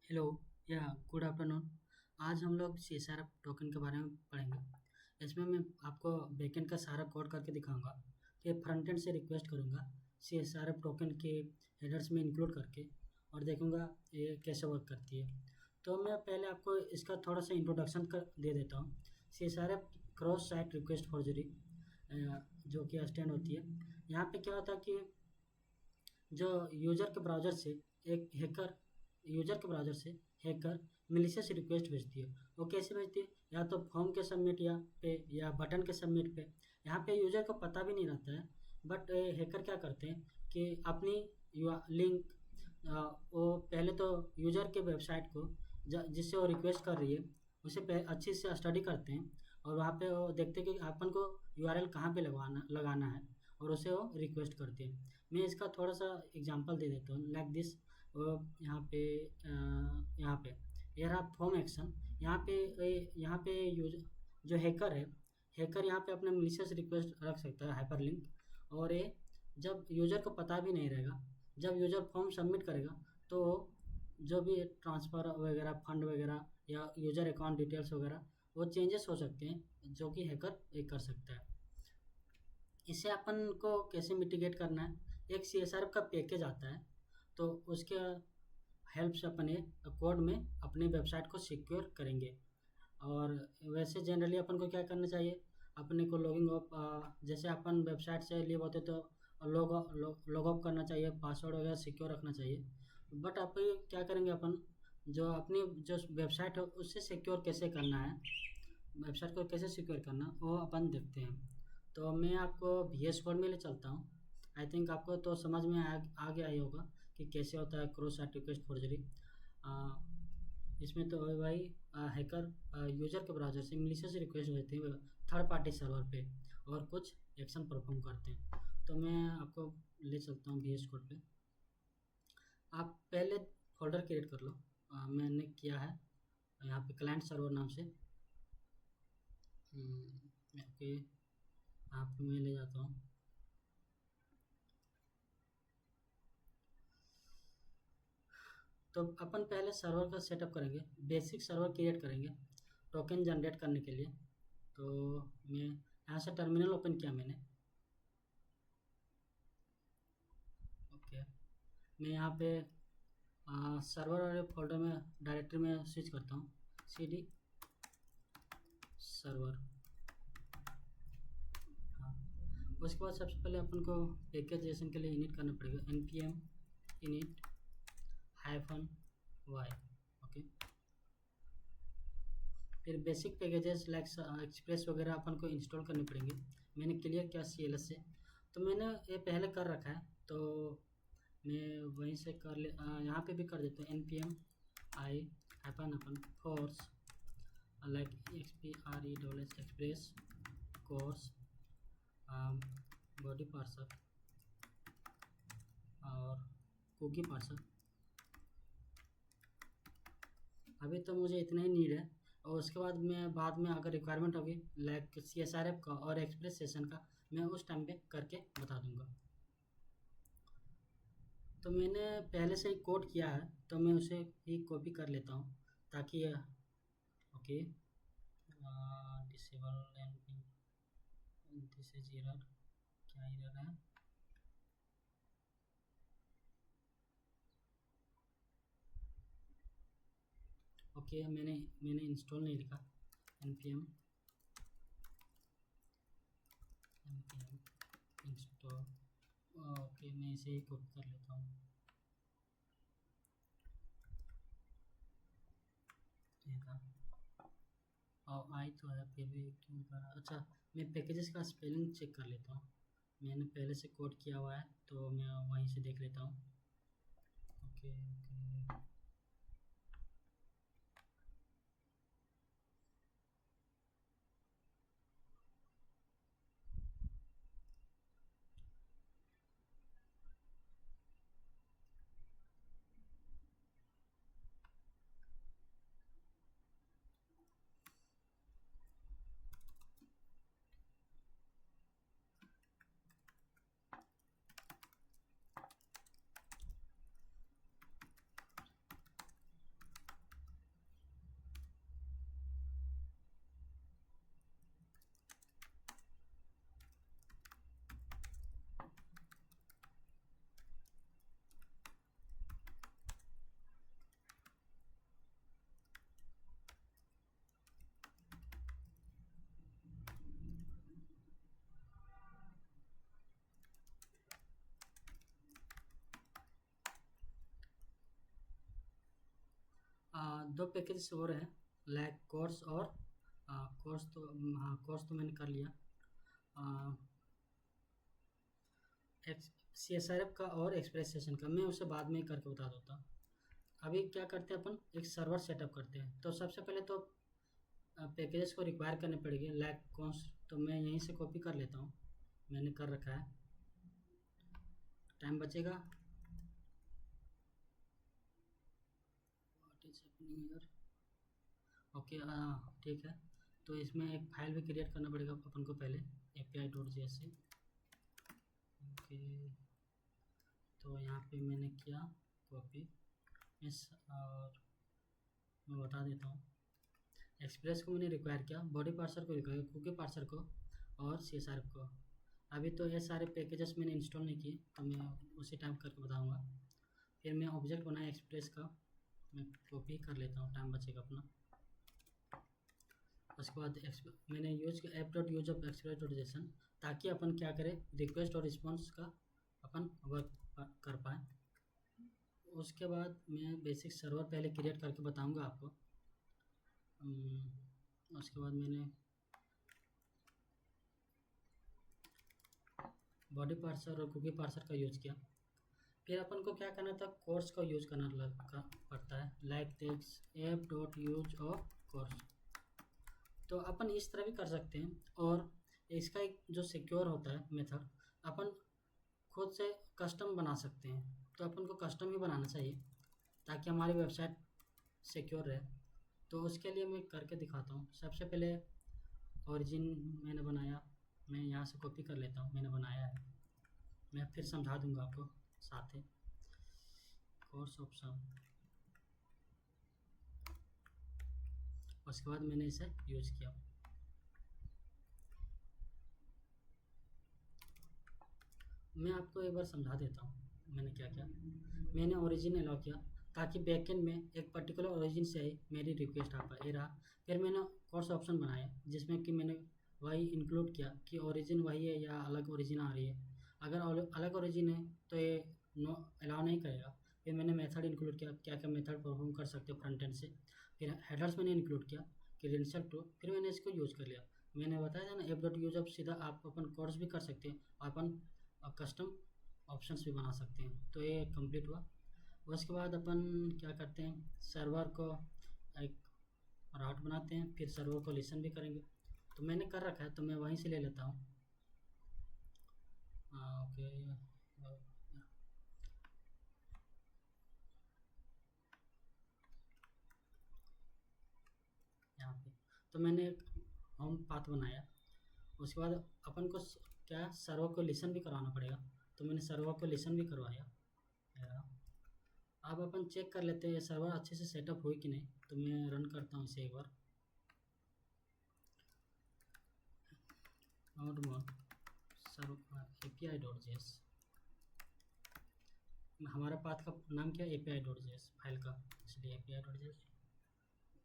Hello, या good afternoon. आज हम लोग सीएसआर टोकन के बारे में पढ़ेंगे। इसमें मैं आपको बैकएंड का सारा कोड करके दिखाऊंगा। फिर फ्रंट एंड से रिक्वेस्ट करूंगा सीएसआर टोकन के हेडर्स में इंक्लूड करके, और देखूंगा ये कैसे वर्क करती है। तो मैं पहले आपको इसका थोड़ा सा इंट्रोडक्शन कर दे देता हूँ। CSR cross site request forgery जो कि स्टैंड होती है। यहाँ पे क्या होता है कि जो यूजर के ब्राउज़र से एक हैकर यूजर के ब्राउज़र से हैकर मैलिशियस रिक्वेस्ट भेजती है। वो कैसे भेजती है? या तो फॉर्म के सबमिट या बटन के सबमिट पे। यहाँ पे यूजर को पता भी नहीं रहता है, बट हैकर क्या करते हैं कि अपनी लिंक वो पहले तो यूजर के वेबसाइट को जिससे वो रिक्वेस्ट कर रही है उसे अच्छी से स्टडी करते हैं, और वहाँ पे वो देखते हैं कि अपन को यूआरएल कहाँ पे लगवाना लगाना है, और उसे वो रिक्वेस्ट करते हैं। मैं इसका थोड़ा सा एग्जांपल दे देता हूँ, लाइक दिस। यहाँ पे ये रहा फॉर्म एक्शन। यहाँ पे यूज जो हैकर यहाँ पे अपने मिलिशियस रिक्वेस्ट रख सकता है, हाइपरलिंक। और ये जब यूजर को पता भी नहीं रहेगा, जब यूजर फॉर्म सबमिट करेगा तो जो भी ट्रांसफ़र वगैरह, फंड वगैरह या यूजर अकाउंट डिटेल्स वगैरह, वो चेंजेस हो सकते हैं जो कि हैकर ये कर सकता है। इसे अपन को कैसे मिटिगेट करना है? एक सीएसआर का पैकेज आता है, तो उसके हेल्प से अपन ये कोड में अपने वेबसाइट को सिक्योर करेंगे। और वैसे जनरली अपन को क्या करना चाहिए? अपने को लॉगिंग ऑफ, जैसे अपन वेबसाइट से लीव होते तो लॉग ऑफ करना चाहिए, पासवर्ड वगैरह सिक्योर रखना चाहिए। बट आप क्या करेंगे? अपन जो अपनी जो वेबसाइट है उससे सिक्योर कैसे करना है, वेबसाइट को कैसे सिक्योर करना, वो अपन देखते हैं। तो मैं आपको VS कोड में ले चलता हूँ। आई थिंक आपको तो समझ में आ गया ही होगा कि कैसे होता है क्रॉस साइट रिक्वेस्ट फॉर्जरी। इसमें तो भाई हैकर यूजर के ब्राउज़र से मिलिशियस रिक्वेस्ट भेजते हैं थर्ड पार्टी सर्वर पे, और कुछ एक्शन परफॉर्म करते हैं। तो मैं आपको ले चलता हूँ VS कोड पे। आप पहले फोल्डर क्रिएट कर लो। मैंने किया है यहाँ पे क्लाइंट सर्वर नाम से। ओके, आपको मैं ले जाता हूँ। तो अपन पहले सर्वर का सेटअप करेंगे, बेसिक सर्वर क्रिएट करेंगे टोकन जनरेट करने के लिए। तो मैं यहाँ से टर्मिनल ओपन किया मैंने। ओके, मैं यहाँ पे सर्वर वाले फोल्डर में डायरेक्टरी में स्विच करता हूँ, CD सर्वर। हाँ, उसके बाद सबसे पहले अपन को पैकेजाइजेशन के लिए इनिट करना पड़ेगा, npm init -y। ओके, फिर बेसिक पैकेजेस लाइक एक्सप्रेस वगैरह अपन को इंस्टॉल करने पड़ेंगे। मैंने क्लियर किया CLS से, तो मैंने ये पहले कर रखा है, तो मैं वहीं से यहाँ पे भी कर देता हूँ npm i -upon force like XPRE express course body parser और कुकी पार्सर। अभी तो मुझे इतना ही नीड है, और उसके बाद में अगर रिक्वायरमेंट होगी लाइक CSRF का और एक्सप्रेस सेशन का, मैं उस टाइम पे करके बता दूंगा। तो मैंने पहले से ही कोड किया है, तो मैं उसे ही कॉपी कर लेता हूँ ताकि okay, disable and this is error. क्या एरर है? ओके, मैंने इंस्टॉल नहीं लिखा। npm install. ओके, मैं इसे ही कॉपी कर लेता हूँ। ये था, और आई तो है, फिर भी क्यों कर? अच्छा, मैं पैकेजेस का स्पेलिंग चेक कर लेता हूँ। मैंने पहले से कोड किया हुआ है, तो मैं वहीं से देख लेता हूँ। ओके ओके, दो पैकेज और हैं, लाइक कोर्स और कोर्स तो हाँ कोर्स तो मैंने कर लिया। CSRF का और एक्सप्रेस सेशन का मैं उसे बाद में करके बता देता हूँ। अभी क्या करते हैं, अपन एक सर्वर सेटअप करते हैं। तो सबसे पहले तो पैकेजेस को रिक्वायर करने पड़ेंगे, लाइक कॉन्स। तो मैं यहीं से कॉपी कर लेता हूँ, मैंने कर रखा है, टाइम बचेगा। What is happening here? Okay, ठीक है। तो इसमें एक फाइल भी क्रिएट करना पड़ेगा अपन को पहले, api.js से। ओके, तो यहाँ पे मैंने किया कॉपी इस, और मैं बता देता हूँ। एक्सप्रेस को मैंने रिक्वायर किया, बॉडी पार्सर को रिक्वायर, कुकी पार्सर को और CSRF को। अभी तो ये सारे पैकेजेस मैंने इंस्टॉल नहीं किए, तो मैं उसी टाइम करके बताऊँगा। फिर मैं ऑब्जेक्ट बनाया एक्सप्रेस का, मैं कॉपी कर लेता हूँ, टाइम बचेगा अपना। उसके बाद मैंने यूज किया app.use ऑफ express.json, ताकि अपन क्या करें, रिक्वेस्ट और रिस्पॉन्स का अपन वर्क कर पाए। उसके बाद मैं बेसिक सर्वर पहले क्रिएट करके बताऊंगा आपको। उसके बाद मैंने बॉडी पार्सर और कुकी पार्सर का यूज़ किया। फिर अपन को क्या करना था, कोर्स का यूज़ करना पड़ता है, like this app.use of course. तो अपन इस तरह भी कर सकते हैं, और इसका एक जो सिक्योर होता है मेथड, अपन खुद से कस्टम बना सकते हैं। तो अपन को कस्टम ही बनाना चाहिए ताकि हमारी वेबसाइट सिक्योर रहे। तो उसके लिए मैं करके दिखाता हूँ। सबसे पहले ओरिजिन मैंने बनाया, मैं यहाँ से कॉपी कर लेता हूँ, मैंने बनाया है, मैं फिर समझा दूँगा आपको साथ ही। कोर्स ऑप्शन, उसके बाद मैंने इसे यूज़ किया। मैं आपको एक बार समझा देता हूँ मैंने क्या किया। मैंने ओरिजिन अलाउ किया ताकि बैकएंड में एक पर्टिकुलर ओरिजिन से ही मेरी रिक्वेस्ट आ पाए, रहा। फिर मैंने कोर्स ऑप्शन बनाया जिसमें कि मैंने वही इंक्लूड किया कि ओरिजिन वही है या अलग ओरिजिन आ रही है। अगर अलग ओरिजिन है तो ये नो अलाउ नहीं करेगा। फिर मैंने मेथड इंक्लूड किया, क्या क्या मेथड परफॉर्म कर सकते हो फ्रंट एंड से। फिर हेडर्स मैंने इंक्लूड किया, क्रेडेंशियल टू, फिर मैंने इसको यूज़ कर लिया। मैंने बताया था ना app.use अब सीधा आप अपन कोर्स भी कर सकते हैं, अपन कस्टम ऑप्शंस भी बना सकते हैं। तो ये कंप्लीट हुआ। उसके बाद अपन क्या करते हैं, सर्वर को एक राउट बनाते हैं, फिर सर्वर को लिसन भी करेंगे। तो मैंने कर रखा है, तो मैं वहीं से ले लेता हूँ। ओके, यहाँ पे तो मैंने एक होम पाथ बनाया। उसके बाद अपन को क्या सर्वर को लिसन भी करवाना पड़ेगा, तो मैंने सर्वर को लिसन भी करवाया। अब अपन चेक कर लेते हैं ये सर्वर अच्छे से सेटअप हुई कि नहीं। तो मैं रन करता हूँ इसे एक बार। नोड मोड सर्वर api.js, हमारा पाथ का नाम क्या है, api.js फाइल का, इसलिए api.js।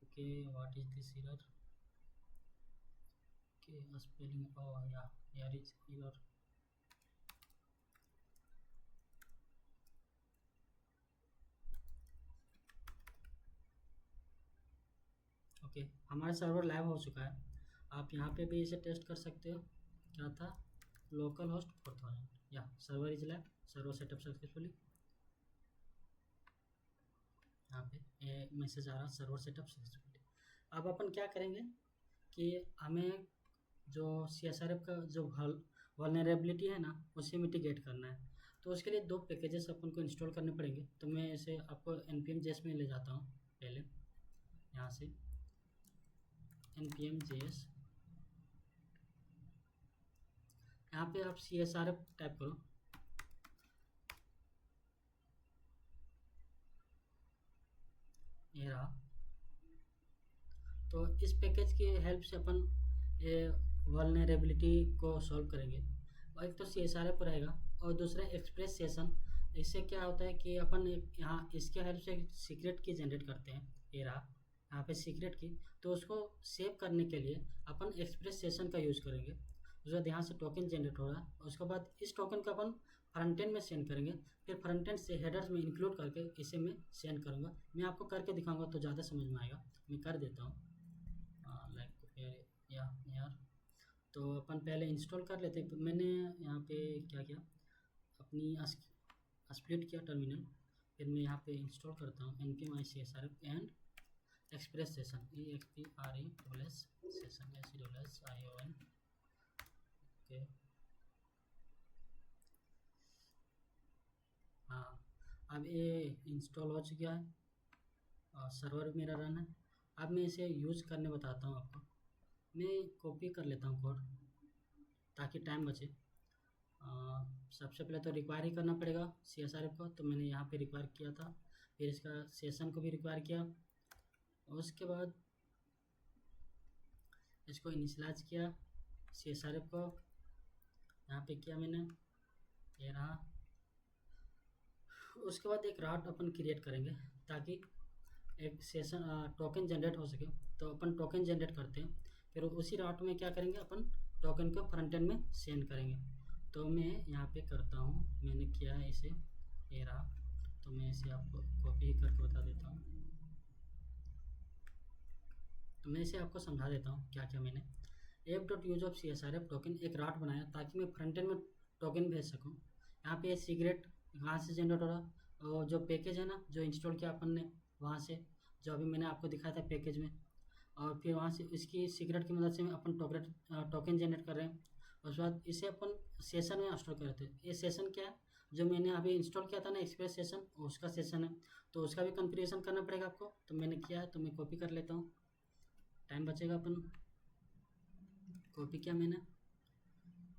Okay, what is this error? Okay, spelling, oh yeah here is error. Okay, हमारा सर्वर लाइव हो चुका है। आप यहाँ पे भी इसे टेस्ट कर सकते हो। क्या था, लोकल होस्ट 4000, या server is live, server setup successfully. यहाँ पे ये मैसेज आ रहा, सर्वर सेटअप सक्सेसफुली। अब अपन क्या करेंगे कि हमें जो CSRF का जो वल्नरेबिलिटी है ना, उसे मिटिगेट करना है। तो उसके लिए दो पैकेजेस अपन को इंस्टॉल करने पड़ेंगे। तो मैं इसे आपको npm.js में ले जाता हूँ पहले, यहाँ से npm.js। यहाँ पे आप CSRF टाइप करो, ये रहा। तो इस पैकेज की हेल्प से अपन ये वल्नरेबिलिटी को सॉल्व करेंगे। और एक तो CSRF रहेगा, और दूसरा एक्सप्रेस सेशन। इससे क्या होता है कि अपन यहाँ इसके हेल्प से सीक्रेट की जनरेट करते हैं, ये रहा यहाँ पे सीक्रेट की। तो उसको सेव करने के लिए अपन एक्सप्रेस सेशन का यूज़ करेंगे। उसके बाद यहाँ से टोकन जनरेट हो रहा है। उसके बाद इस टोकन का अपन फ्रंट एंड में सेंड करेंगे, फिर फ्रंट एंड से हेडर्स में इंक्लूड करके इसे मैं सेंड करूँगा। मैं आपको करके दिखाऊंगा तो ज़्यादा समझ में आएगा। मैं कर देता हूँ लाइक यार। तो अपन पहले इंस्टॉल कर लेते हैं। मैंने यहाँ पे क्या किया, अपनी स्प्लिट किया टर्मिनल, फिर मैं यहाँ पे इंस्टॉल करता हूँ npm-csrf and express session EXPRESS session SESSION। Okay, हाँ अब ये इंस्टॉल हो चुका है और सर्वर मेरा रन है। अब मैं इसे यूज़ करने बताता हूँ आपको। मैं कॉपी कर लेता हूँ कोड ताकि टाइम बचे। सबसे पहले तो रिक्वायर ही करना पड़ेगा CSRF को, तो मैंने यहाँ पे रिक्वायर किया था, फिर इसका सेशन को भी रिक्वायर किया, और उसके बाद इसको इनिशियलाइज किया CSRF को, यहाँ पे किया मैंने, ये रहा। उसके बाद एक राउट अपन क्रिएट करेंगे ताकि एक सेशन टोकन जनरेट हो सके। तो अपन टोकन जनरेट करते हैं, फिर उसी राउट में क्या करेंगे, अपन टोकन को फ्रंट एंड में सेंड करेंगे। तो मैं यहाँ पे करता हूँ, मैंने किया है इसे, ये रहा। तो मैं इसे आपको कॉपी करके बता देता हूँ। तो मैं इसे आपको समझा देता हूँ क्या क्या मैंने। app.use of CSRF टोकन एक राउट बनाया ताकि मैं फ्रंट एंड में टोकन भेज सकूँ। यहाँ पे सीक्रेट कहाँ से जनरेट हो रहा, और जो पैकेज है ना जो इंस्टॉल किया अपन ने वहाँ से, जो अभी मैंने आपको दिखाया था पैकेज में, और फिर वहाँ से इसकी सीक्रेट की मदद से अपन टोकन जनरेट कर रहे हैं। उसके बाद इसे अपन सेशन में स्टोर करते हैं। ये सेशन क्या है, जो मैंने अभी इंस्टॉल किया था ना एक्सप्रेस सेशन, उसका सेशन है, तो उसका भी कॉन्फ़िगरेशन करना पड़ेगा आपको। तो मैंने किया है, तो मैं कॉपी कर लेता हूँ, टाइम बचेगा। अपन कॉपी किया मैंने,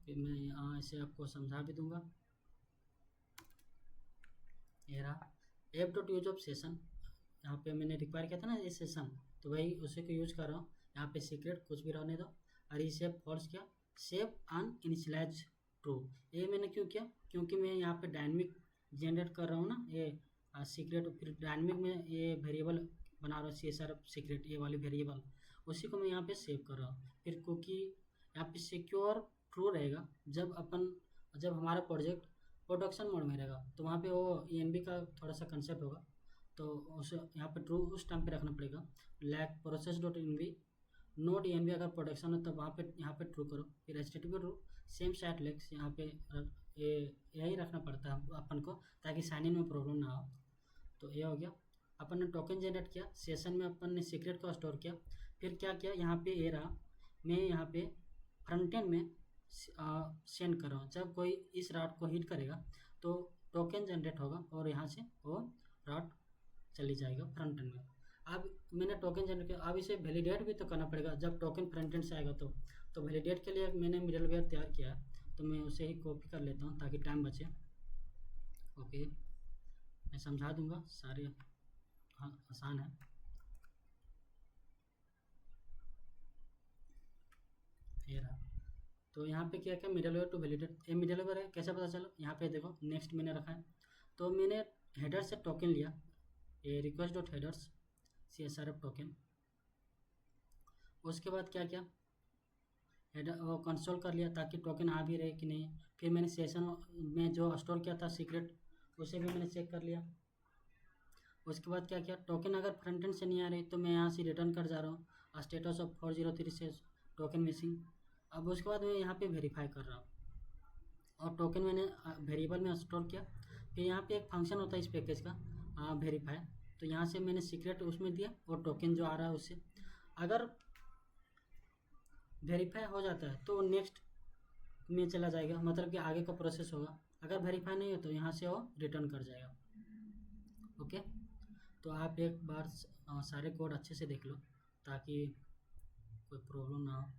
फिर मैं यहाँ इसे आपको समझा भी दूंगा। ये रहा app.use of सेशन, यहाँ पे मैंने रिक्वायर किया था ना ये सेशन, तो वही उसी को यूज कर रहा हूँ। यहाँ पे सीक्रेट कुछ भी रहने दो, और ये सेव फॉल्स किया, सेव अन इनिशियलाइज ट्रू। ये मैंने क्यों किया, क्योंकि मैं यहाँ पे डायनेमिक जनरेट कर रहा हूँ ना ये सीक्रेट, फिर डायनेमिक में ये वेरिएबल बना रहा हूँ CSRF सीक्रेट, ये वाली वेरिएबल, उसी को मैं यहाँ पे सेव कर रहा हूँ। फिर कुकी यहाँ पे सिक्योर ट्रू रहेगा जब हमारा प्रोजेक्ट प्रोडक्शन मोड में रहेगा, तो वहाँ पे वो ENB का थोड़ा सा कंसेप्ट होगा, तो उसे यहाँ पे ट्रू उस टाइम पे रखना पड़ेगा। लैक process dot ENB node ENB अगर प्रोडक्शन हो तब यहाँ पे ट्रू करो। फिर HTTP true same site lax यहाँ पे ये यही रखना पड़ता है अपन को ताकि साइन इन में प्रॉब्लम ना हो। तो ये हो गया, अपन ने टोकन जनरेट किया, सेशन में अपन ने सीक्रेट को स्टोर किया। फिर क्या किया, यहाँ पे ये रहा, मैं यहाँ पे फ्रंट एंड में सेंड कर रहा हूँ। जब कोई इस राउट को हिट करेगा तो टोकन जनरेट होगा और यहाँ से वो राउट चली जाएगा फ्रंट एंड में। अब मैंने टोकन जनरेट किया, अब इसे वैलिडेट भी तो करना पड़ेगा जब टोकन फ्रंट एंड से आएगा। तो वैलिडेट के लिए मैंने मिडलवेयर तैयार किया है, तो मैं उसे ही कॉपी कर लेता हूँ ताकि टाइम बचे। ओके, मैं समझा दूंगा, सारे आसान है। ये रहा, तो यहाँ पे क्या क्या मिडलवेयर टू वैलिडेट, ये मिडलवेयर है, कैसे पता चलो, यहाँ पे देखो नेक्स्ट मैंने रखा है। तो मैंने हेडर से टोकन लिया, ये request dot headers CSRF token. उसके बाद क्या क्या हेडर वो कंसोल कर लिया ताकि टोकन आ भी रहे कि नहीं। फिर मैंने सेशन में जो स्टोर किया था सीक्रेट, उसे भी मैंने चेक कर लिया। उसके बाद क्या किया, टोकन अगर फ्रंट एंड से नहीं आ रही तो मैं यहाँ से रिटर्न कर जा रहा हूँ स्टेटस ऑफ 403 से टोकन मिसिंग। अब उसके बाद मैं यहाँ पे वेरीफाई कर रहा हूँ, और टोकन मैंने वेरिएबल में स्टोर किया। फिर यहाँ पे एक फंक्शन होता है इस पैकेज का वेरीफाई, तो यहाँ से मैंने सीक्रेट उसमें दिया और टोकन जो आ रहा है उससे, अगर वेरीफाई हो जाता है तो नेक्स्ट में चला जाएगा, मतलब कि आगे का प्रोसेस होगा। अगर वेरीफाई नहीं हो तो यहाँ से वो रिटर्न कर जाएगा। ओके, तो आप एक बार सारे कोड अच्छे से देख लो ताकि कोई प्रॉब्लम ना हो,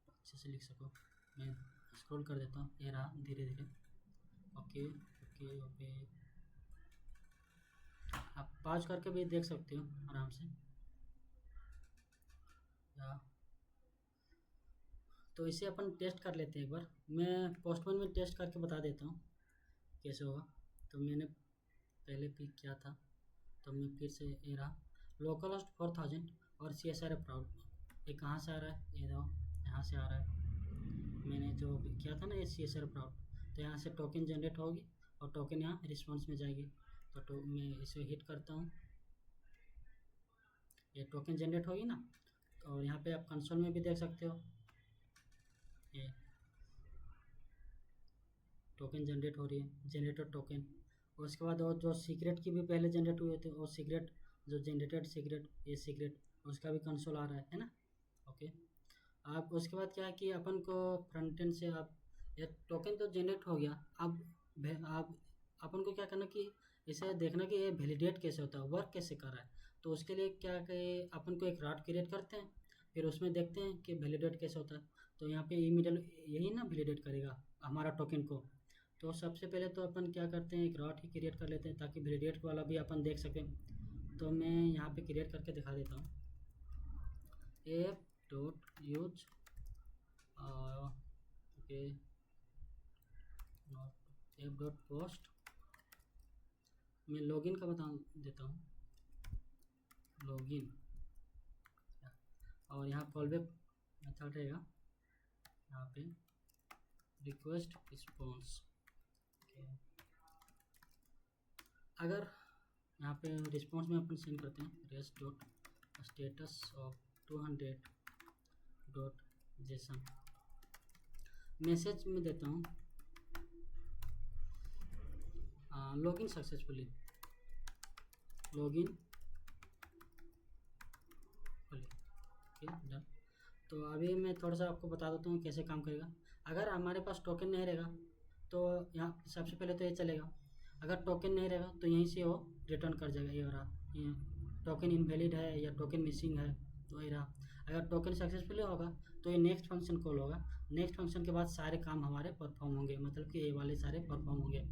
अच्छे से लिख सको। मैं स्क्रॉल कर देता हूँ, ये रहा धीरे धीरे। ओके ओके ओके, आप पॉज करके भी देख सकते हो आराम से। या तो इसे अपन टेस्ट कर लेते हैं एक बार। मैं पोस्टमैन में टेस्ट करके बता देता हूँ कैसे होगा। तो मैंने पहले पिक किया था, तो मैं फिर से ये रहा लोकल होस्ट 4000 और CSRF राउट। ये कहाँ से आ रहा है, ये देखो यहाँ से आ रहा है। मैंने जो किया था ना ये CSRF राउट, तो यहाँ से टोकन जनरेट होगी और टोकन यहाँ रिस्पॉन्स में जाएगी। तो मैं इसे हिट करता हूँ, ये टोकन जनरेट होगी ना। और यहाँ पे आप कंसोल में भी देख सकते हो, ये टोकन जनरेट हो रही है, जनरेटर टोकन। और उसके बाद और जो सीक्रेट की भी पहले जनरेट हुए थे, और सीक्रेट जो जनरेटेड सीक्रेट, ये सीक्रेट, उसका भी कंसोल आ रहा है ना। ओके, आप उसके बाद क्या है कि अपन को फ्रंट एंड से आप ये टोकन तो जनरेट हो गया। अब आप अपन को क्या करना कि इसे देखना कि ये वैलिडेट कैसे होता है, वर्क कैसे कर रहा है। तो उसके लिए क्या कि अपन को एक रॉड क्रिएट करते हैं, फिर उसमें देखते हैं कि वैलिडेट कैसे होता है। तो यहाँ पे इमीडिएट यही ना वैलिडेट करेगा हमारा टोकन को। तो सबसे पहले तो अपन क्या करते हैं, एक रॉड ही क्रिएट कर लेते हैं ताकि वैलिडेट वाला भी अपन देख सकें। तो मैं यहाँ पे क्रिएट करके दिखा देता हूँ, app.use ओके app.post। मैं लॉगिन का बता देता हूँ, लॉगिन, और यहाँ कॉलबैक मेथड रहेगा, यहाँ पे रिक्वेस्ट रिस्पॉन्स। अगर यहाँ पे रिस्पॉन्स में अपन सेंड करते हैं rest.status of 200.json, मैसेज में देता हूँ login successfully, login okay done. तो अभी मैं थोड़ा सा आपको बता देता हूँ कैसे काम करेगा। अगर हमारे पास टोकन नहीं रहेगा तो यहाँ सबसे पहले तो ये चलेगा, अगर टोकन नहीं रहेगा तो यहीं से वो रिटर्न कर जाएगा, ये रहा, ये टोकन इनवैलिड है या टोकन मिसिंग है, तो ये रहा। अगर टोकन सक्सेसफुली होगा तो ये नेक्स्ट फंक्शन कॉल होगा, नेक्स्ट फंक्शन के बाद सारे काम हमारे परफॉर्म होंगे, मतलब कि ये वाले सारे परफॉर्म होंगे।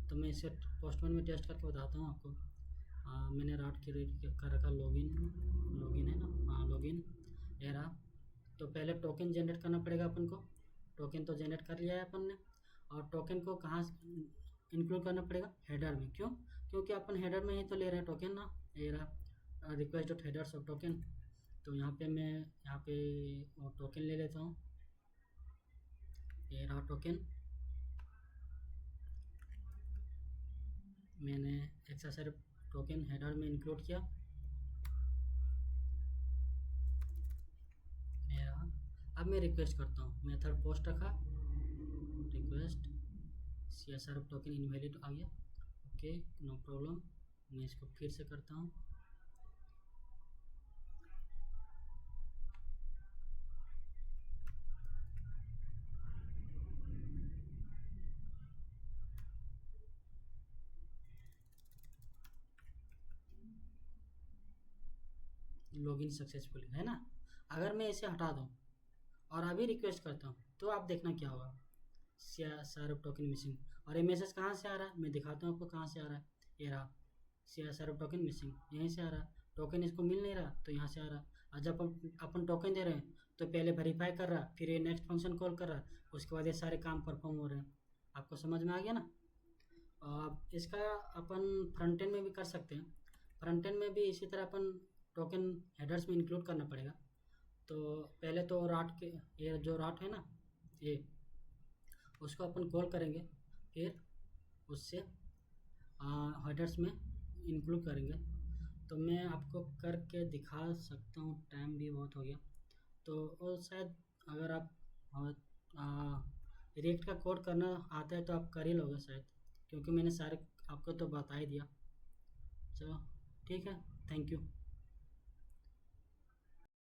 तो मैं इसे पोस्टमैन में टेस्ट करके बताता हूँ आपको। मैंने राउट क्रिएट कर रखा, लॉगिन है ना, हाँ लॉगिन, ये रहा। तो पहले टोकन जनरेट करना पड़ेगा अपन को, टोकन तो जनरेट कर लिया है अपन ने। और टोकन को कहाँ इंक्लूड करना पड़ेगा, हेडर में। क्यों? क्योंकि अपन हेडर में ही तो ले रहे हैं टोकन ना, ये रहा request dot headers of token. तो यहाँ पे मैं यहाँ पे वो टोकन ले लेता हूँ, ये रहा टोकन, मैंने एक्सेसरी टोकन हेडर में इंक्लूड किया, ये रहा। अब मैं रिक्वेस्ट करता हूँ, मेथड पोस्ट रखा, रिक्वेस्ट CSR टोकन इनवैलिड आ गया, ओके नो प्रॉब्लम। मैं इसको फिर से करता हूँ, लॉगिन सक्सेसफुली है ना। अगर मैं इसे हटा दूँ और अभी रिक्वेस्ट करता हूँ तो आप देखना क्या होगा, CSR टोकन मिसिंग। और ये मैसेज कहाँ से आ रहा है, मैं दिखाता हूँ आपको कहाँ से आ रहा है, ये रहा CSR टोकन मिसिंग, यहीं से आ रहा है। टोकन इसको मिल नहीं रहा तो यहाँ से आ रहा है। और जब अपन टोकन दे रहे हैं तो पहले वेरीफाई कर रहा, फिर ये नेक्स्ट फंक्शन कॉल कर रहा, उसके बाद ये सारे काम परफॉर्म हो रहे हैं। आपको समझ में आ गया ना। और इसका अपन फ्रंट एंड में भी कर सकते हैं, फ्रंट एंड में भी इसी तरह अपन टोकन हेडर्स में इंक्लूड करना पड़ेगा। तो पहले तो राट के, ये जो राट है ना, ये उसको अपन कॉल करेंगे, फिर उससे हेडर्स में इंक्लूड करेंगे। तो मैं आपको करके दिखा सकता हूँ, टाइम भी बहुत हो गया। तो और शायद अगर आप रिएक्ट का कोड करना आता है तो आप कर ही लोगे शायद, क्योंकि मैंने सारे आपको तो बता ही दिया। चलो ठीक है, थैंक यू।